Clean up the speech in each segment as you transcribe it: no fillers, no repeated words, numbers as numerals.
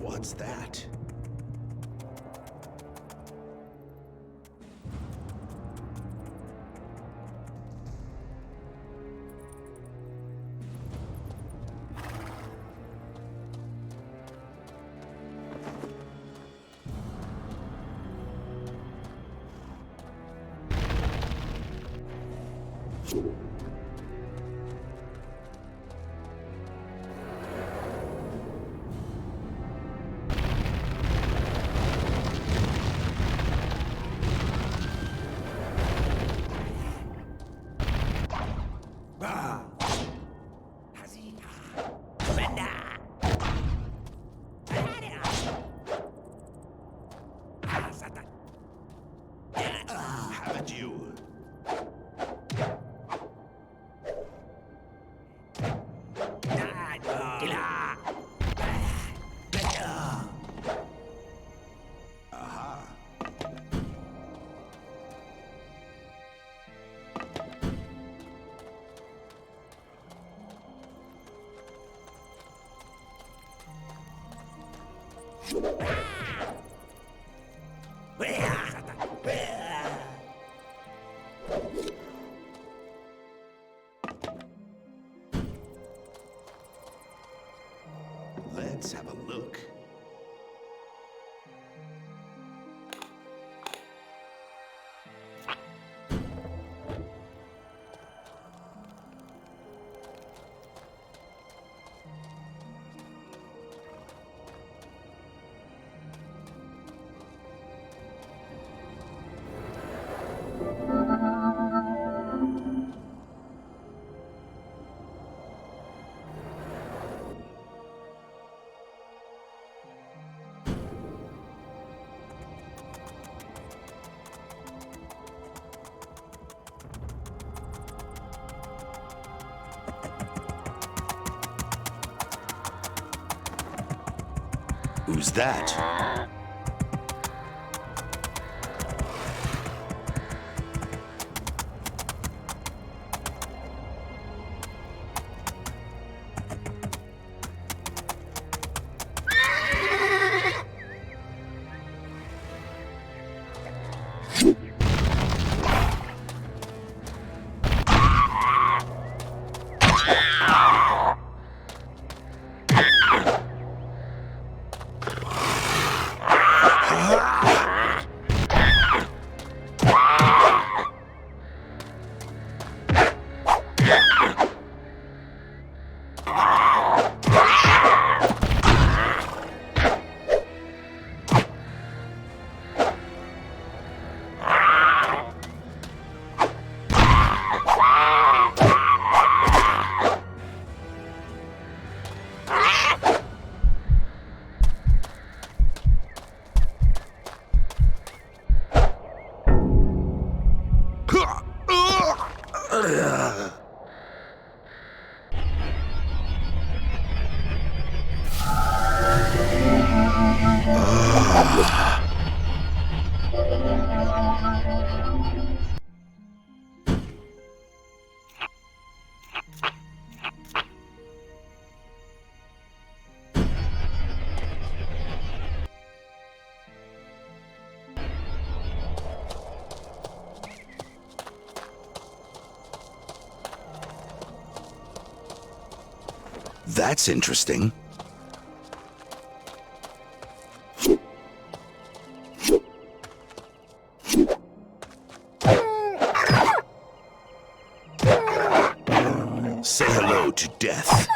What's that? Haven't you? Aha. Let's have a look. Who's that? That's interesting. Say hello to death.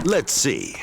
Let's see.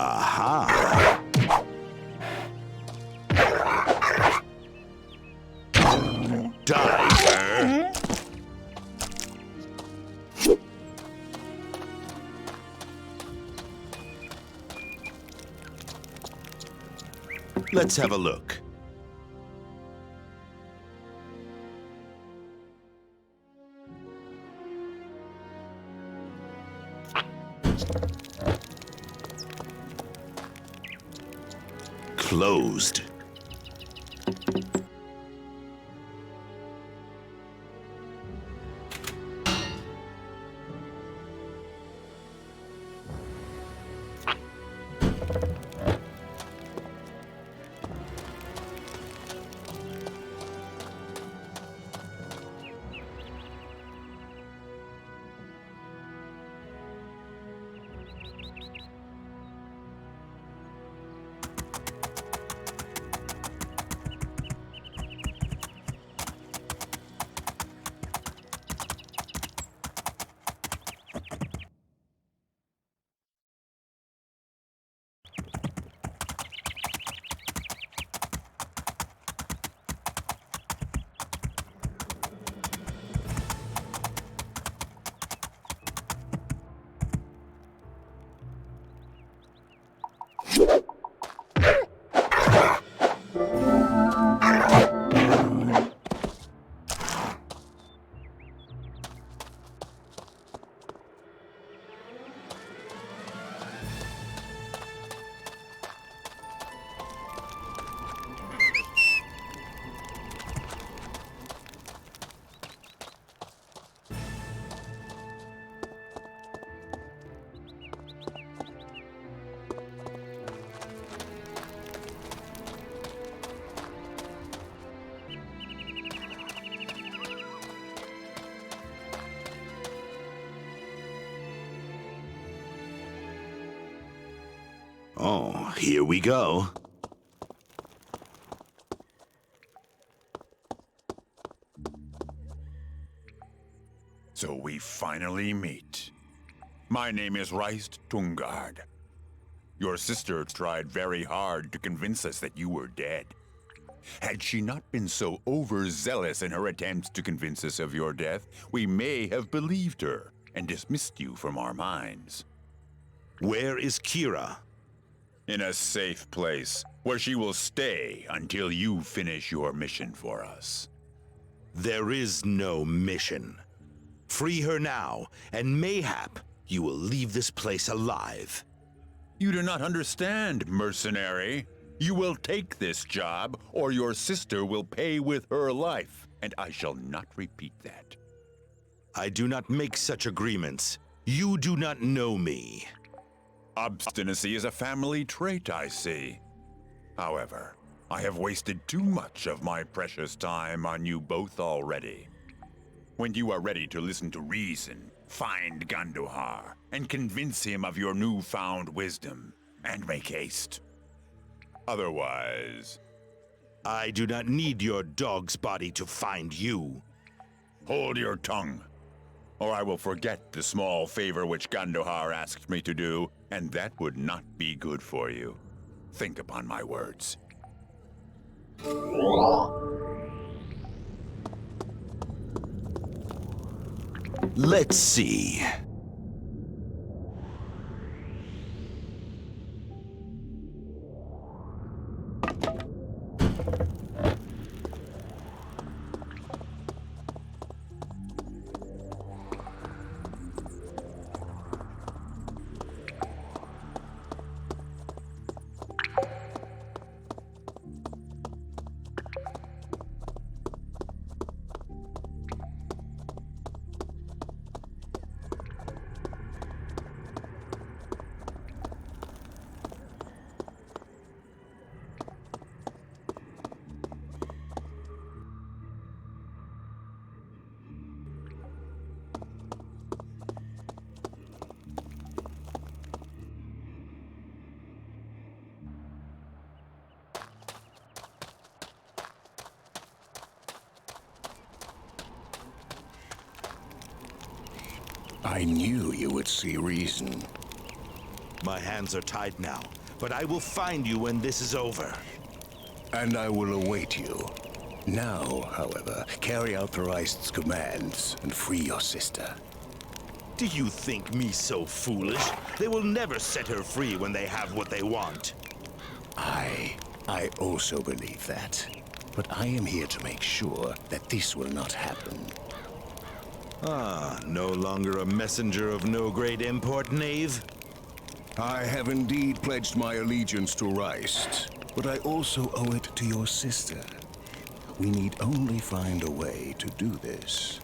Aha! Diver! Let's have a look. Closed. Oh, here we go. So we finally meet. My name is Reist Tungard. Your sister tried very hard to convince us that you were dead. Had she not been so overzealous in her attempts to convince us of your death, we may have believed her and dismissed you from our minds. Where is Kira? In a safe place, where she will stay until you finish your mission for us. There is no mission. Free her now, and mayhap you will leave this place alive. You do not understand, mercenary. You will take this job, or your sister will pay with her life, and I shall not repeat that. I do not make such agreements. You do not know me. Obstinacy is a family trait, I see. However, I have wasted too much of my precious time on you both already. When you are ready to listen to reason, find Ganduhar and convince him of your newfound wisdom, and make haste. Otherwise... I do not need your dog's body to find you. Hold your tongue, or I will forget the small favor which Ganduhar asked me to do, and that would not be good for you. Think upon my words. Let's see. I knew you would see reason. My hands are tied now, but I will find you when this is over. And I will await you. Now, however, carry out the Reist's commands and free your sister. Do you think me so foolish? They will never set her free when they have what they want. I also believe that. But I am here to make sure that this will not happen. Ah, no longer a messenger of no great import, knave? I have indeed pledged my allegiance to Reist, but I also owe it to your sister. We need only find a way to do this.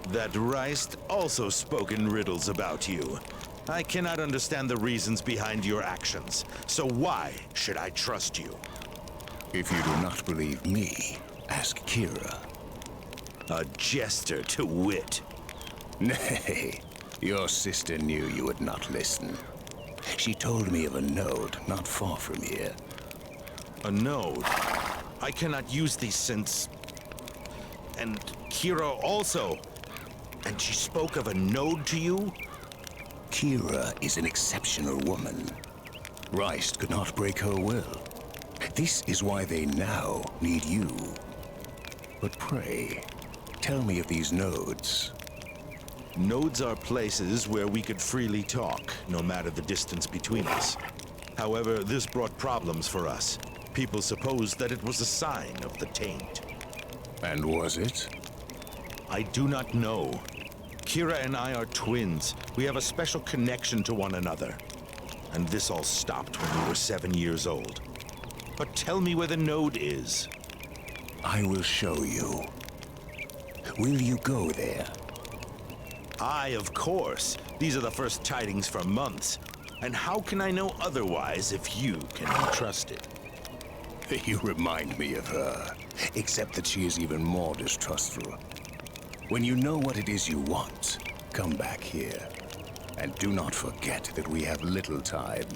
That Reist also spoke in riddles about you. I cannot understand the reasons behind your actions, so why should I trust you? If you do not believe me, ask Kira. A jester to wit. Nay, your sister knew you would not listen. She told me of a node not far from here. A node? I cannot use these since... And Kira also. And she spoke of a node to you? Kira is an exceptional woman. Reist could not break her will. This is why they now need you. But pray, tell me of these nodes. Nodes are places where we could freely talk, no matter the distance between us. However, this brought problems for us. People supposed that it was a sign of the taint. And was it? I do not know. Kira and I are twins. We have a special connection to one another. And this all stopped when we were 7 years old. But tell me where the node is. I will show you. Will you go there? Aye, of course. These are the first tidings for months. And how can I know otherwise if you can be trusted? You remind me of her, except that she is even more distrustful. When you know what it is you want, come back here. And do not forget that we have little time.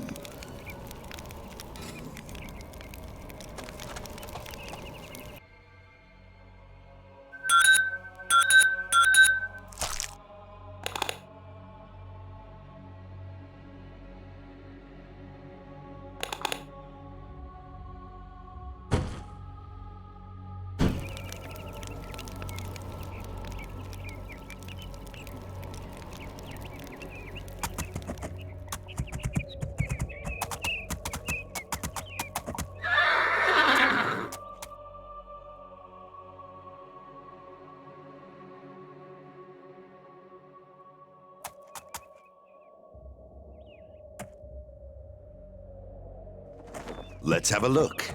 Let's have a look.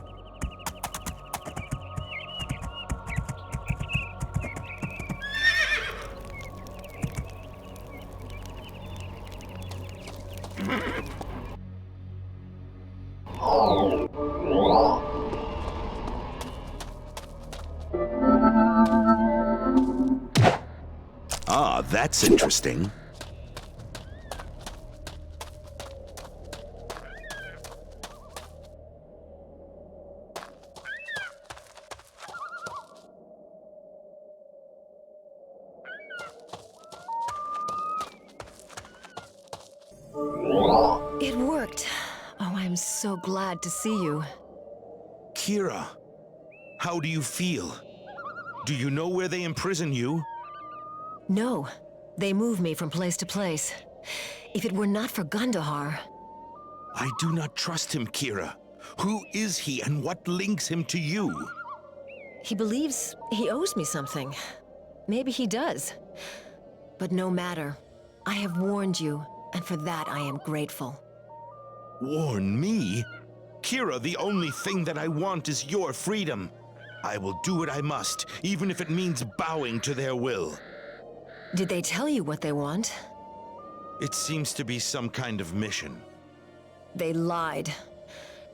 Ah, that's interesting. It worked. Oh, I'm so glad to see you. Kira, how do you feel? Do you know where they imprison you? No, they move me from place to place. If it were not for Gundahar, I do not trust him, Kira. Who is he and what links him to you? he believes he owes me something. Maybe he does. But no matter. I have warned you, and for that I am grateful. Warn me? Kira, the only thing that I want is your freedom. I will do what I must, even if it means bowing to their will. Did they tell you what they want? It seems to be some kind of mission. They lied.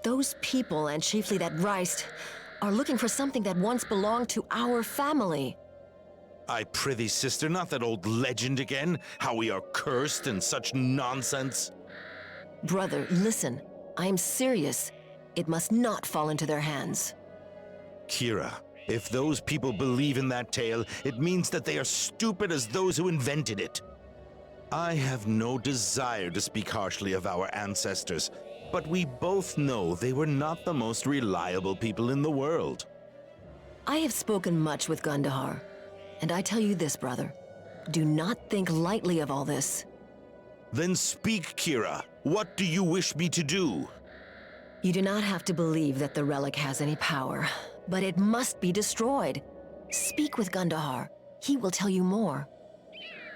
Those people, and chiefly that Reist, are looking for something that once belonged to our family. I prithee, sister, not that old legend again, how we are cursed and such nonsense. Brother, listen. I am serious. It must not fall into their hands. Kira, if those people believe in that tale, it means that they are stupid as those who invented it. I have no desire to speak harshly of our ancestors, but we both know they were not the most reliable people in the world. I have spoken much with Gundahar, and I tell you this, brother. Do not think lightly of all this. Then speak, Kira. What do you wish me to do? You do not have to believe that the relic has any power, but it must be destroyed. Speak with Gundahar. He will tell you more.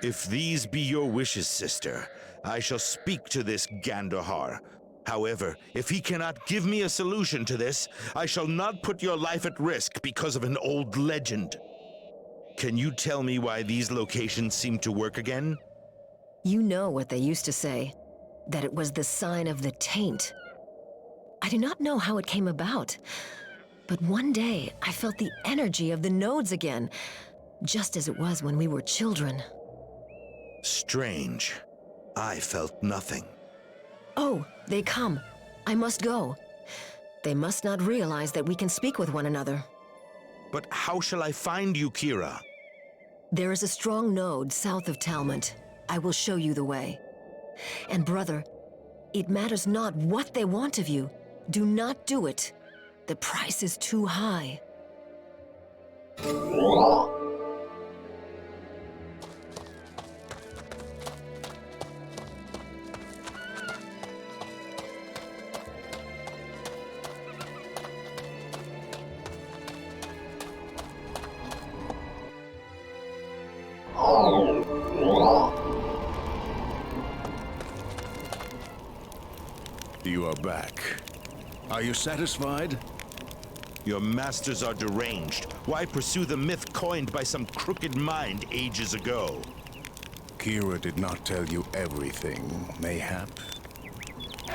If these be your wishes, sister, I shall speak to this Gandahar. However, if he cannot give me a solution to this, I shall not put your life at risk because of an old legend. Can you tell me why these locations seem to work again? You know what they used to say, that it was the sign of the taint. I do not know how it came about, but one day I felt the energy of the nodes again, just as it was when we were children. Strange. I felt nothing. Oh, they come. I must go. They must not realize that we can speak with one another. But how shall I find you, Kira? There is a strong node south of Talmont. I will show you the way. And brother, it matters not what they want of you. Do not do it. The price is too high. You are back. Are you satisfied? Your masters are deranged. Why pursue the myth coined by some crooked mind ages ago? Kira did not tell you everything, mayhap?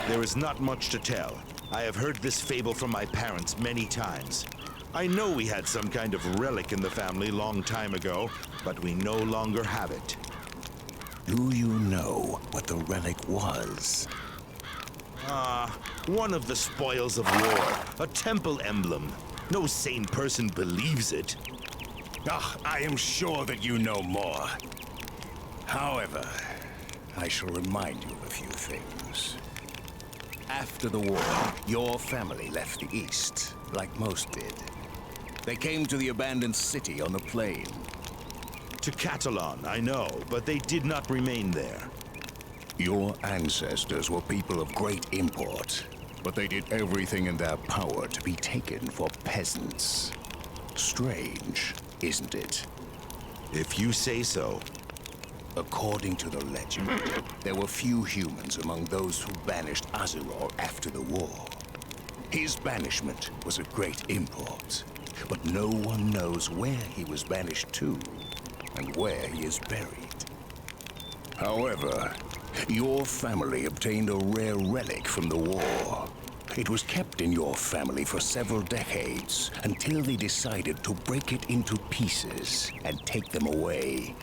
There is not much to tell. I have heard this fable from my parents many times. I know we had some kind of relic in the family long time ago, but we no longer have it. Do you know what the relic was? One of the spoils of war, a temple emblem. No sane person believes it. Ah, I am sure that you know more. However, I shall remind you of a few things. After the war, your family left the East, like most did. They came to the abandoned city on the plain. To Catalan, I know, but they did not remain there. Your ancestors were people of great import, but they did everything in their power to be taken for peasants. Strange, isn't it? If you say so. According to the legend, there were few humans among those who banished Azeroth after the war. His banishment was of great import, but no one knows where he was banished to and where he is buried. However, your family obtained a rare relic from the war. It was kept in your family for several decades until they decided to break it into pieces and take them away.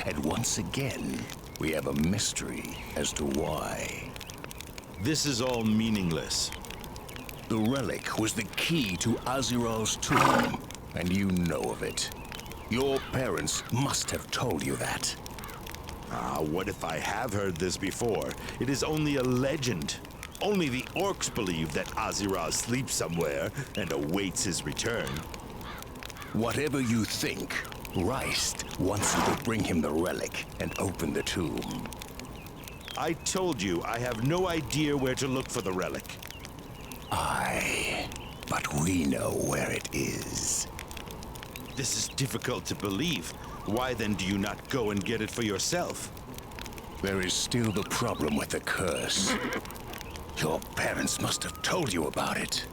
And once again, we have a mystery as to why. This is all meaningless. The relic was the key to Aziral's tomb, and you know of it. Your parents must have told you that. What if I have heard this before? It is only a legend. Only the orcs believe that Aziral sleeps somewhere and awaits his return. Whatever you think, Reist wants you to bring him the relic and open the tomb. I told you I have no idea where to look for the relic. Aye, but we know where it is. This is difficult to believe. Why then do you not go and get it for yourself? There is still the problem with the curse. Your parents must have told you about it.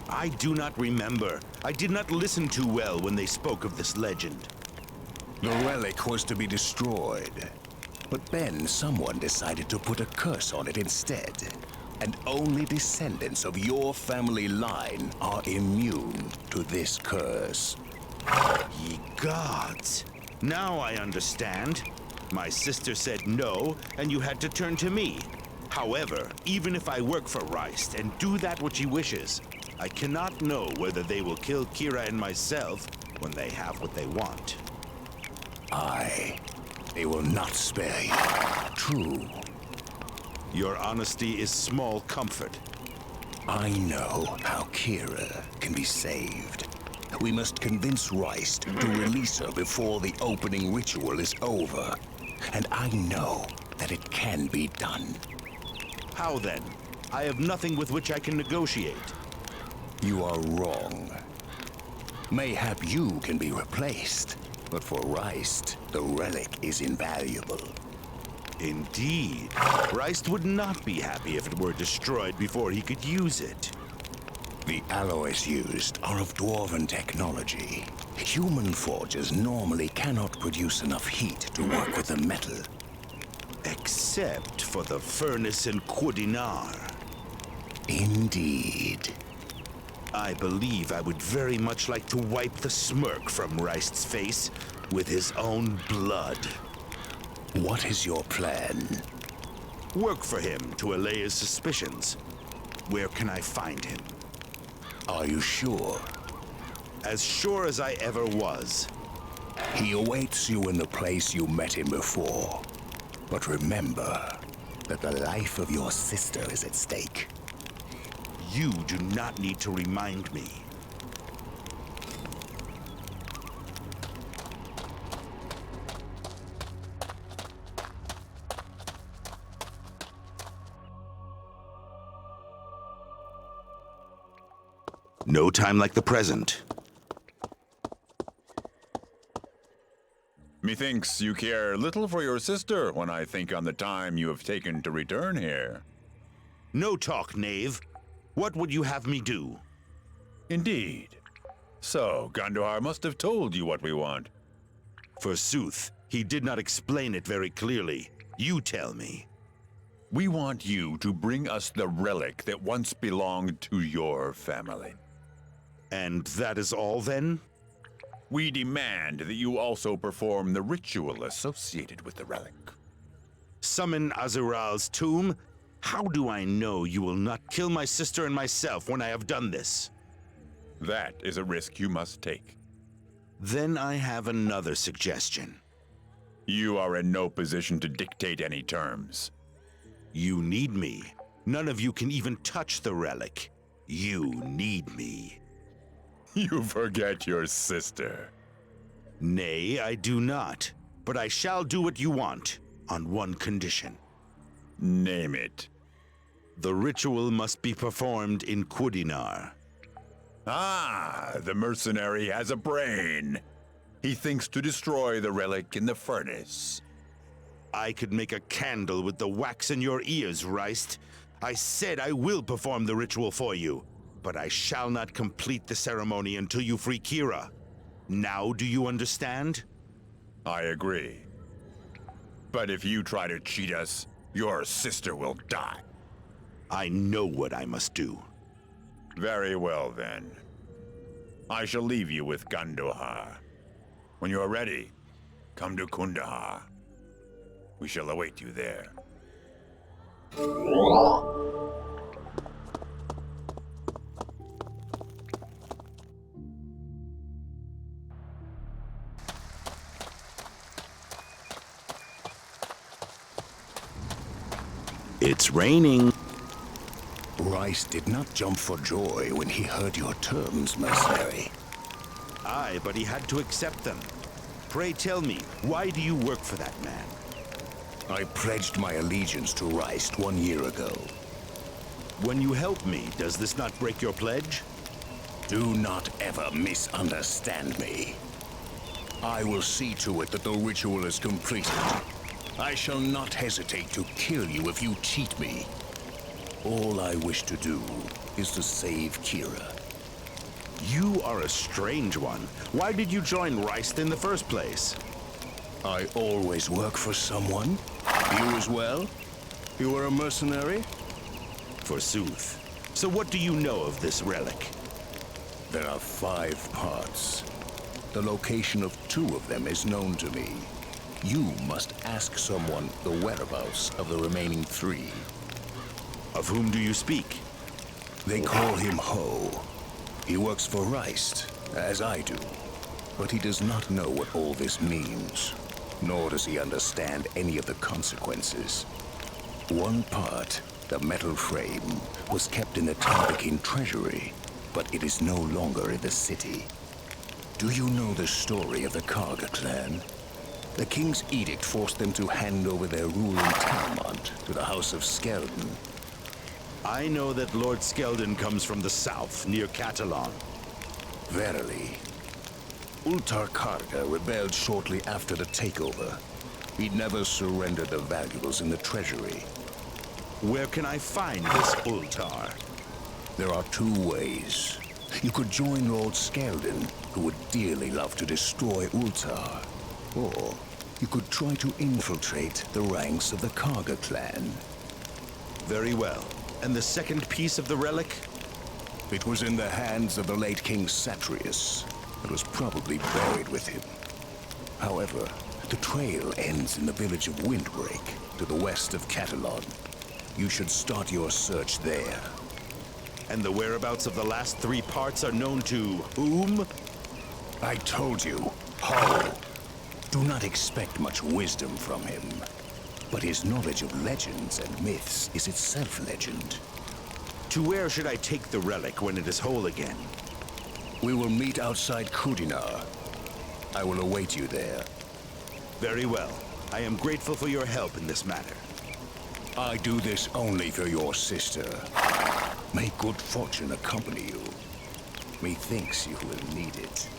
I do not remember. I did not listen too well when they spoke of this legend. The relic was to be destroyed, but then someone decided to put a curse on it instead. And only descendants of your family line are immune to this curse. Ye gods! Now I understand. My sister said no, and you had to turn to me. However, even if I work for Reist and do that which he wishes, I cannot know whether they will kill Kira and myself when they have what they want. Aye, they will not spare you. True. Your honesty is small comfort. I know how Kira can be saved. We must convince Reist to release her before the opening ritual is over. And I know that it can be done. How then? I have nothing with which I can negotiate. You are wrong. Mayhap you can be replaced, but for Reist, the relic is invaluable. Indeed. Reist would not be happy if it were destroyed before he could use it. The alloys used are of dwarven technology. Human forges normally cannot produce enough heat to work with the metal. Except for the furnace in Qudinar. Indeed. I believe I would very much like to wipe the smirk from Reist's face with his own blood. What is your plan? Work for him to allay his suspicions. Where can I find him? Are you sure? As sure as I ever was. He awaits you in the place you met him before. But remember that the life of your sister is at stake. You do not need to remind me. No time like the present. Methinks you care little for your sister when I think on the time you have taken to return here. No talk, knave. What would you have me do? Indeed. So, Gondohar must have told you what we want. Forsooth, he did not explain it very clearly. You tell me. We want you to bring us the relic that once belonged to your family. And that is all, then? We demand that you also perform the ritual associated with the relic. Summon Aziral's tomb? How do I know you will not kill my sister and myself when I have done this? That is a risk you must take. Then I have another suggestion. You are in no position to dictate any terms. You need me. None of you can even touch the relic. You need me. You forget your sister. Nay, I do not. But I shall do what you want, on one condition. Name it. The ritual must be performed in Qudinar. Ah, the mercenary has a brain. He thinks to destroy the relic in the furnace. I could make a candle with the wax in your ears, Reist. I said I will perform the ritual for you. But I shall not complete the ceremony until you free Kira. Now do you understand? I agree. But if you try to cheat us, your sister will die. I know what I must do. Very well, then. I shall leave you with Gandohar. When you are ready, come to Kundahar. We shall await you there. It's raining. Rice did not jump for joy when he heard your terms, mercenary. Aye, but he had to accept them. Pray tell me, why do you work for that man? I pledged my allegiance to Rice 1 year ago. When you help me, does this not break your pledge? Do not ever misunderstand me. I will see to it that the ritual is completed. I shall not hesitate to kill you if you cheat me. All I wish to do is to save Kira. You are a strange one. Why did you join Rice in the first place? I always work for someone. You as well? You are a mercenary? Forsooth. So what do you know of this relic? There are 5 parts. The location of 2 of them is known to me. You must ask someone the whereabouts of the remaining 3. Of whom do you speak? They call him Ho. He works for Rice, as I do. But he does not know what all this means, nor does he understand any of the consequences. One part, the metal frame, was kept in the Tarbakin treasury, but it is no longer in the city. Do you know the story of the Karga clan? The king's edict forced them to hand over their rule in Talmont to the House of Skeldon. I know that Lord Skeldon comes from the south, near Catalan. Verily. Ultar Karga rebelled shortly after the takeover. He never surrendered the valuables in the treasury. Where can I find this Ultar? There are 2 ways. You could join Lord Skeldon, who would dearly love to destroy Ultar. Or you could try to infiltrate the ranks of the Karga clan. Very well. And the second piece of the relic? It was in the hands of the late King Satrius. It was probably buried with him. However, the trail ends in the village of Windbreak, to the west of Catalan. You should start your search there. And the whereabouts of the last 3 parts are known to whom? I told you, Ho. Do not expect much wisdom from him. But his knowledge of legends and myths is itself legend. To where should I take the relic when it is whole again? We will meet outside Kudinar. I will await you there. Very well. I am grateful for your help in this matter. I do this only for your sister. May good fortune accompany you. Methinks you will need it.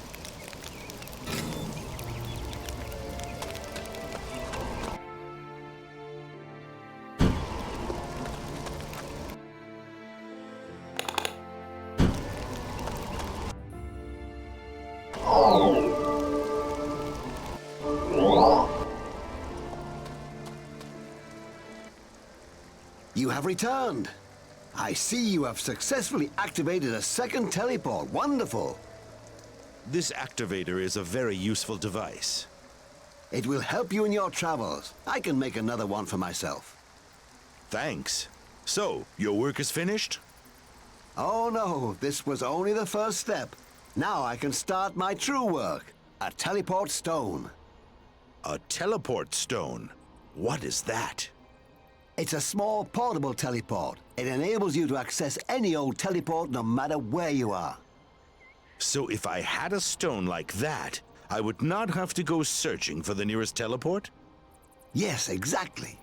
You have returned. I see you have successfully activated a second teleport. Wonderful. This activator is a very useful device. It will help you in your travels. I can make another one for myself. Thanks. So, your work is finished? Oh no, this was only the first step. Now I can start my true work. A teleport stone. A teleport stone? What is that? It's a small portable teleport. It enables you to access any old teleport no matter where you are. So if I had a stone like that, I would not have to go searching for the nearest teleport? Yes, exactly.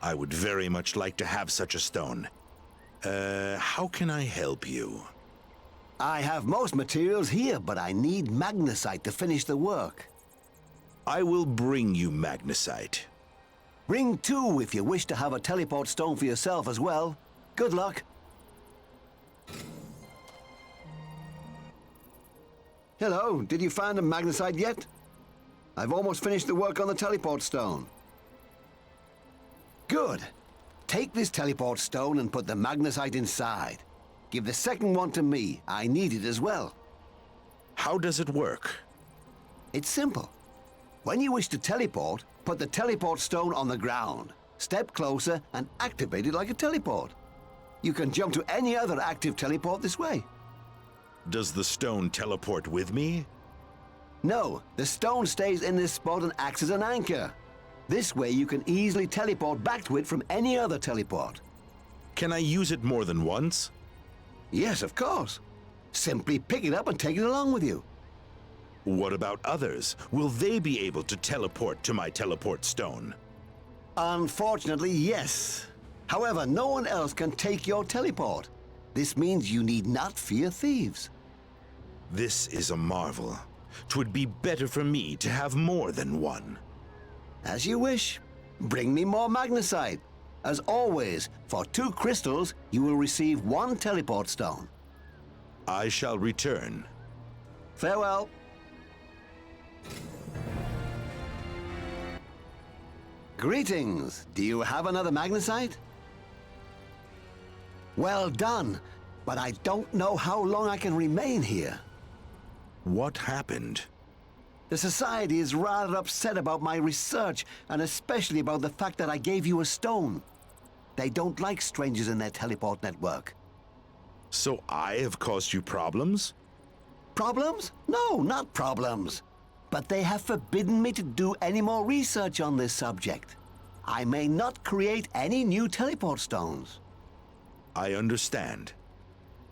I would very much like to have such a stone. How can I help you? I have most materials here, but I need magnesite to finish the work. I will bring you magnesite. Bring 2 if you wish to have a teleport stone for yourself as well. Good luck. Hello, did you find a magnesite yet? I've almost finished the work on the teleport stone. Good. Take this teleport stone and put the magnesite inside. Give the second one to me. I need it as well. How does it work? It's simple. When you wish to teleport, put the teleport stone on the ground. Step closer and activate it like a teleport. You can jump to any other active teleport this way. Does the stone teleport with me? No, the stone stays in this spot and acts as an anchor. This way you can easily teleport back to it from any other teleport. Can I use it more than once? Yes, of course. Simply pick it up and take it along with you. What about others? Will they be able to teleport to my teleport stone? Unfortunately, yes. However, no one else can take your teleport. This means you need not fear thieves. This is a marvel. 'Twould be better for me to have more than one. As you wish. Bring me more magnesite. As always, for 2 crystals, you will receive 1 teleport stone. I shall return. Farewell. Greetings. Do you have another magnesite? Well done, but I don't know how long I can remain here. What happened? The Society is rather upset about my research, and especially about the fact that I gave you a stone. They don't like strangers in their teleport network. So I have caused you problems? Problems? No, not problems. But they have forbidden me to do any more research on this subject. I may not create any new teleport stones. I understand.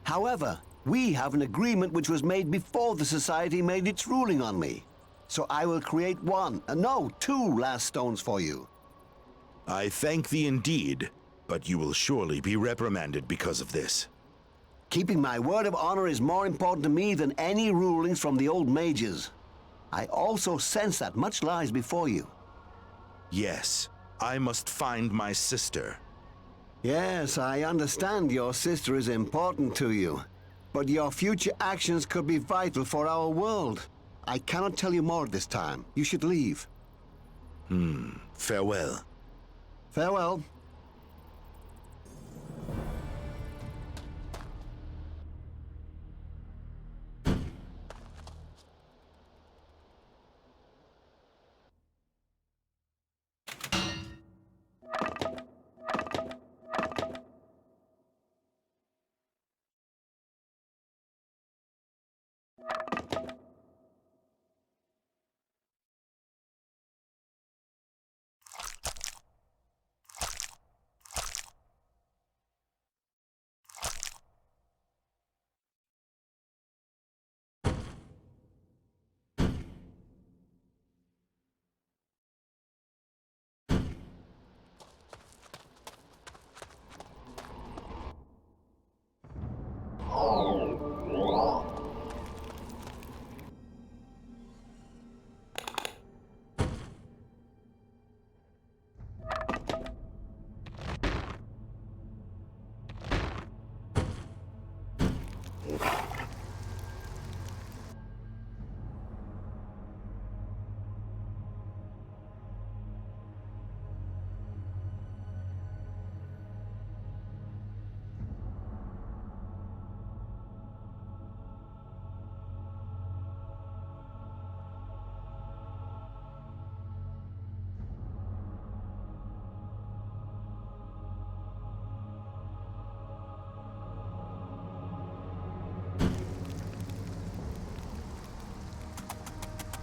However, we have an agreement which was made before the Society made its ruling on me. So I will create 2 last stones for you. I thank thee indeed, but you will surely be reprimanded because of this. Keeping my word of honor is more important to me than any rulings from the old mages. I also sense that much lies before you. Yes, I must find my sister. Yes, I understand your sister is important to you. But your future actions could be vital for our world. I cannot tell you more at this time. You should leave. Farewell. Farewell.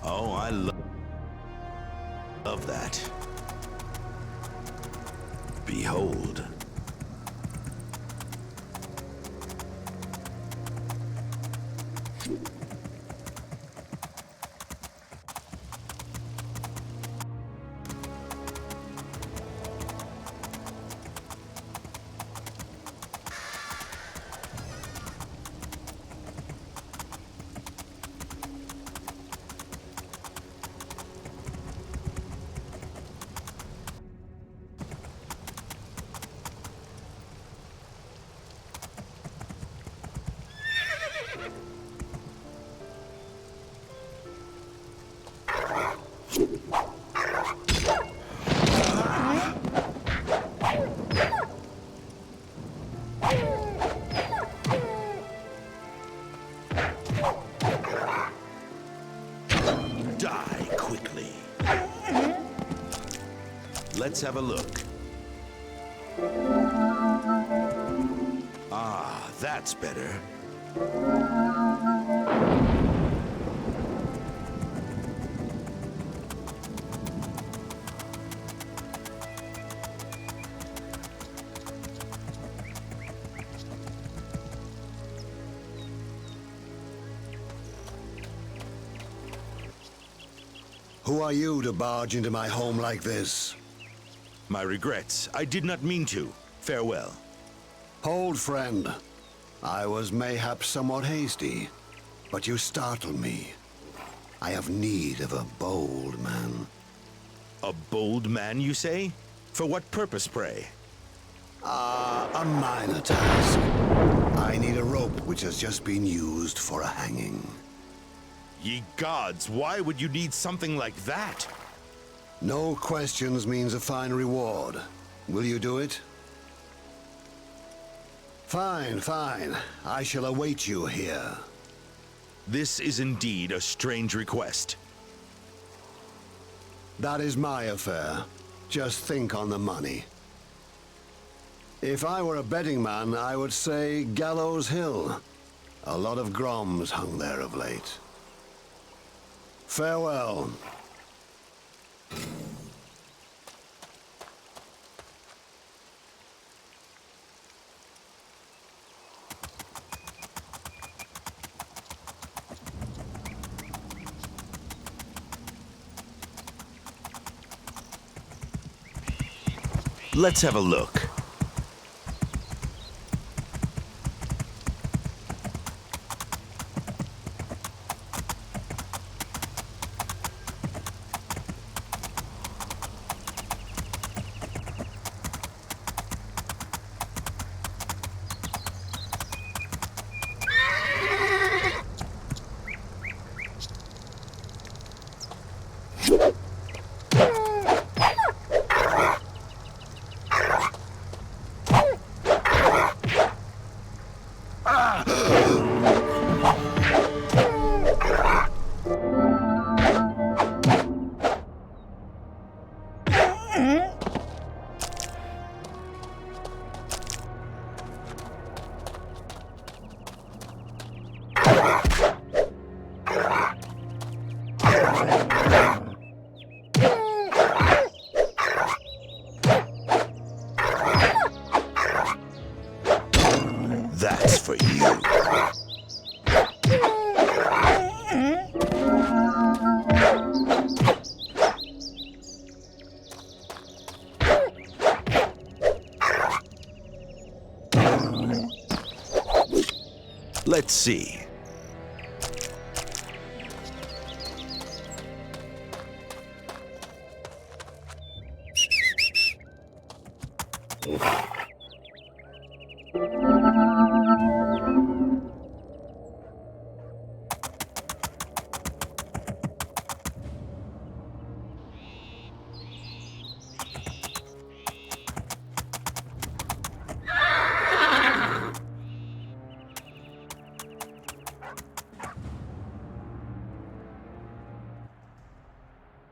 Oh, I love that. Behold. Let's have a look. Ah, that's better. Who are you to barge into my home like this? My regrets. I did not mean to. Farewell. Hold, friend. I was mayhap somewhat hasty, but you startle me. I have need of a bold man. A bold man, you say? For what purpose, pray? A minor task. I need a rope which has just been used for a hanging. Ye gods, why would you need something like that? No questions means a fine reward. Will you do it? Fine, fine. I shall await you here. This is indeed a strange request. That is my affair. Just think on the money. If I were a betting man, I would say Gallows Hill. A lot of groms hung there of late. Farewell. Let's have a look. That's for you. Let's see.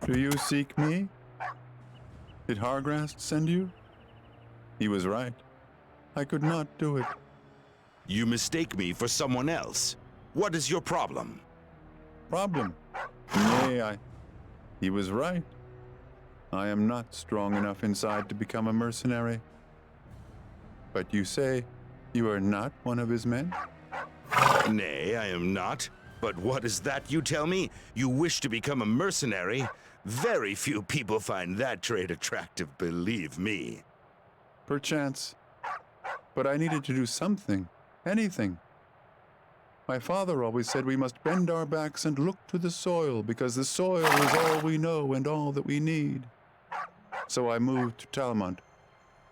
Do you seek me? Did Hargrast send you? He was right. I could not do it. You mistake me for someone else. What is your problem? Problem? Nay, He was right. I am not strong enough inside to become a mercenary. But you say you are not one of his men? Nay, I am not. But what is that you tell me? You wish to become a mercenary? Very few people find that trait attractive, believe me. Perchance. But I needed to do something. Anything. My father always said we must bend our backs and look to the soil, because the soil is all we know and all that we need. So I moved to Talmont,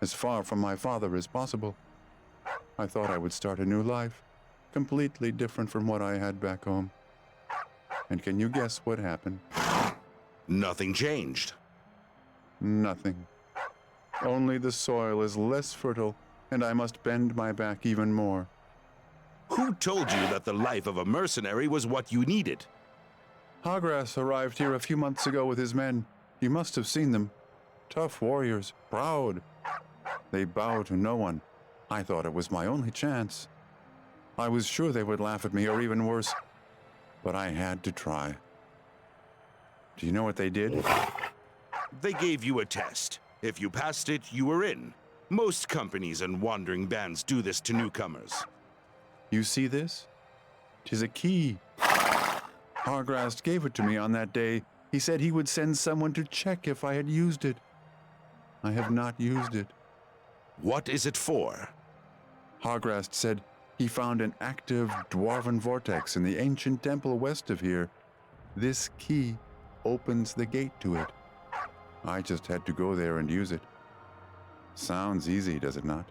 as far from my father as possible. I thought I would start a new life, completely different from what I had back home. And can you guess what happened? Nothing changed. Nothing. Only the soil is less fertile, and I must bend my back even more. Who told you that the life of a mercenary was what you needed? Hagras arrived here a few months ago with his men. You must have seen them. Tough warriors, proud. They bow to no one. I thought it was my only chance. I was sure they would laugh at me, or even worse. But I had to try. Do you know what they did? They gave you a test. If you passed it, you were in. Most companies and wandering bands do this to newcomers. You see this? 'Tis a key. Hargrast gave it to me on that day. He said he would send someone to check if I had used it. I have not used it. What is it for? Hargrast said he found an active dwarven vortex in the ancient temple west of here. This key opens the gate to it. I just had to go there and use it. Sounds easy, does it not?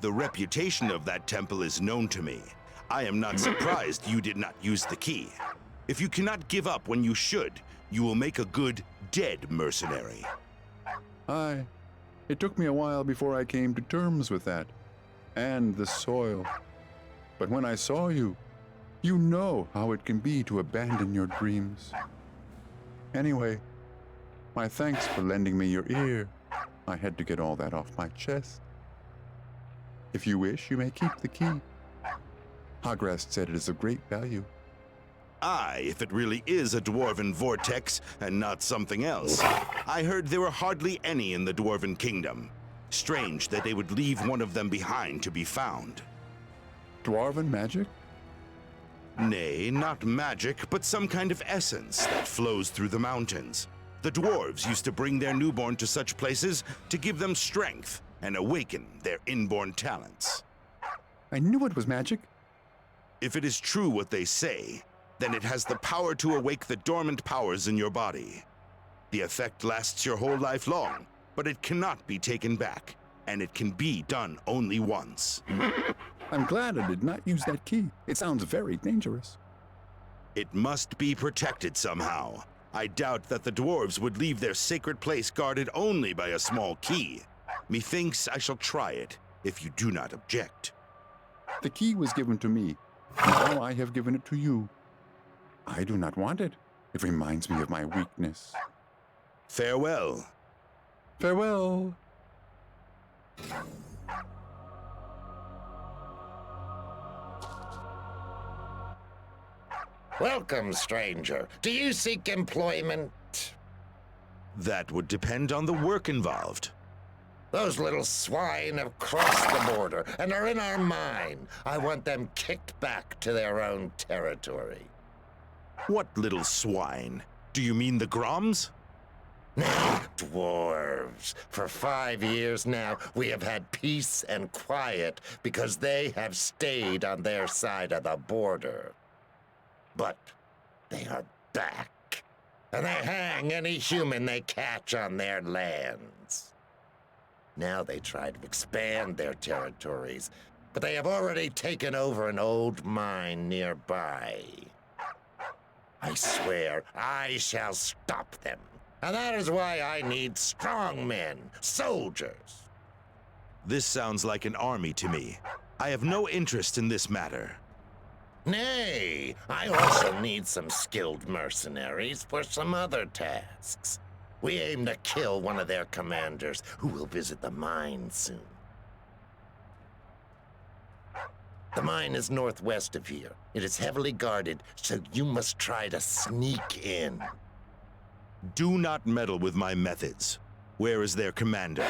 The reputation of that temple is known to me. I am not surprised you did not use the key. If you cannot give up when you should, you will make a good dead mercenary. Aye. It took me a while before I came to terms with that. And the soil. But when I saw you, you know how it can be to abandon your dreams. Anyway, my thanks for lending me your ear. I had to get all that off my chest. If you wish, you may keep the key. Hargrast said it is of great value. Aye, if it really is a dwarven vortex and not something else. I heard there were hardly any in the dwarven kingdom. Strange that they would leave one of them behind to be found. Dwarven magic? Nay, not magic, but some kind of essence that flows through the mountains. The dwarves used to bring their newborn to such places to give them strength and awaken their inborn talents. I knew it was magic. If it is true what they say, then it has the power to awake the dormant powers in your body. The effect lasts your whole life long, but it cannot be taken back, and it can be done only once. I'm glad I did not use that key. It sounds very dangerous. It must be protected somehow. I doubt that the dwarves would leave their sacred place guarded only by a small key. Methinks I shall try it, if you do not object. The key was given to me. Now I have given it to you. I do not want it. It reminds me of my weakness. Farewell. Farewell. Welcome, stranger. Do you seek employment? That would depend on the work involved. Those little swine have crossed the border and are in our mine. I want them kicked back to their own territory. What little swine? Do you mean the Groms? Dwarves. For 5 years now, we have had peace and quiet because they have stayed on their side of the border. But they are back, and they hang any human they catch on their lands. Now they try to expand their territories, but they have already taken over an old mine nearby. I swear I shall stop them. And that is why I need strong men, soldiers. This sounds like an army to me. I have no interest in this matter. Nay, I also need some skilled mercenaries for some other tasks. We aim to kill one of their commanders, who will visit the mine soon. The mine is northwest of here. It is heavily guarded, so you must try to sneak in. Do not meddle with my methods. Where is their commander?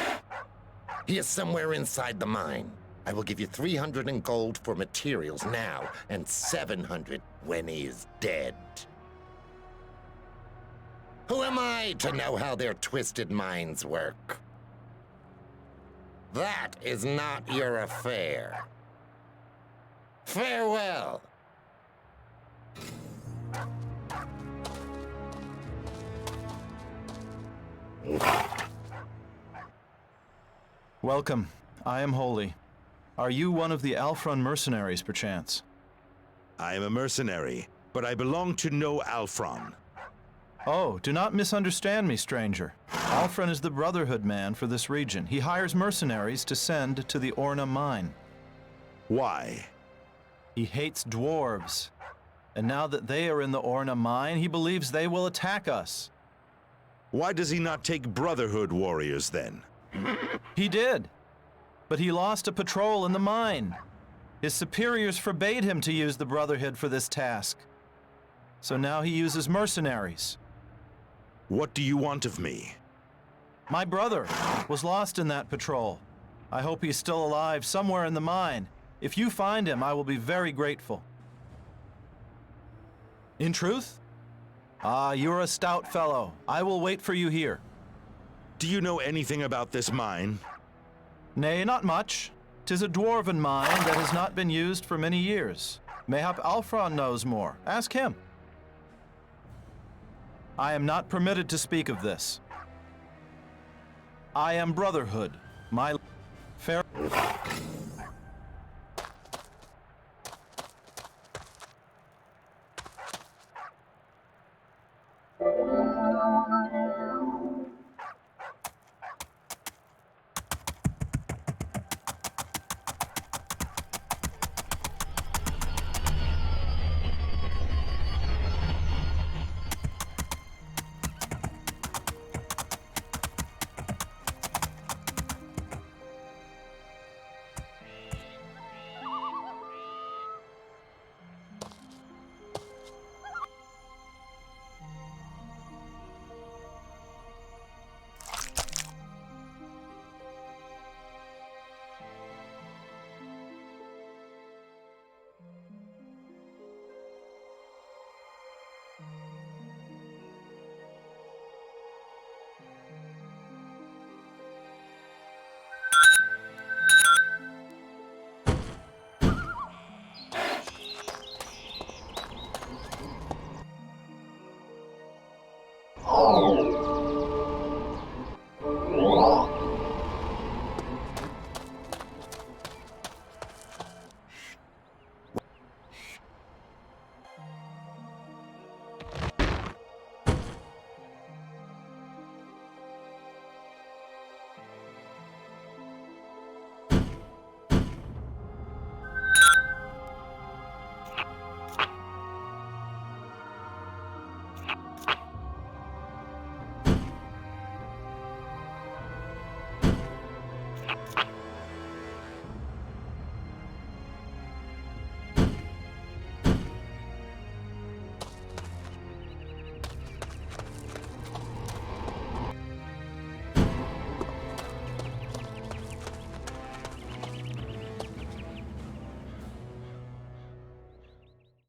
He is somewhere inside the mine. I will give you 300 in gold for materials now, and 700 when he is dead. Who am I to know how their twisted minds work? That is not your affair. Farewell. Welcome. I am Holy. Are you one of the Alfron mercenaries, perchance? I am a mercenary, but I belong to no Alfron. Oh, do not misunderstand me, stranger. Alfron is the Brotherhood man for this region. He hires mercenaries to send to the Orna mine. Why? He hates dwarves. And now that they are in the Orna mine, he believes they will attack us. Why does he not take Brotherhood warriors then? He did, but he lost a patrol in the mine. His superiors forbade him to use the Brotherhood for this task. So now he uses mercenaries. What do you want of me? My brother was lost in that patrol. I hope he's still alive somewhere in the mine. If you find him, I will be very grateful. In truth? Ah, you're a stout fellow. I will wait for you here. Do you know anything about this mine? Nay, not much. 'Tis a dwarven mine that has not been used for many years. Mayhap Alfron knows more. Ask him. I am not permitted to speak of this. I am Brotherhood. My fair...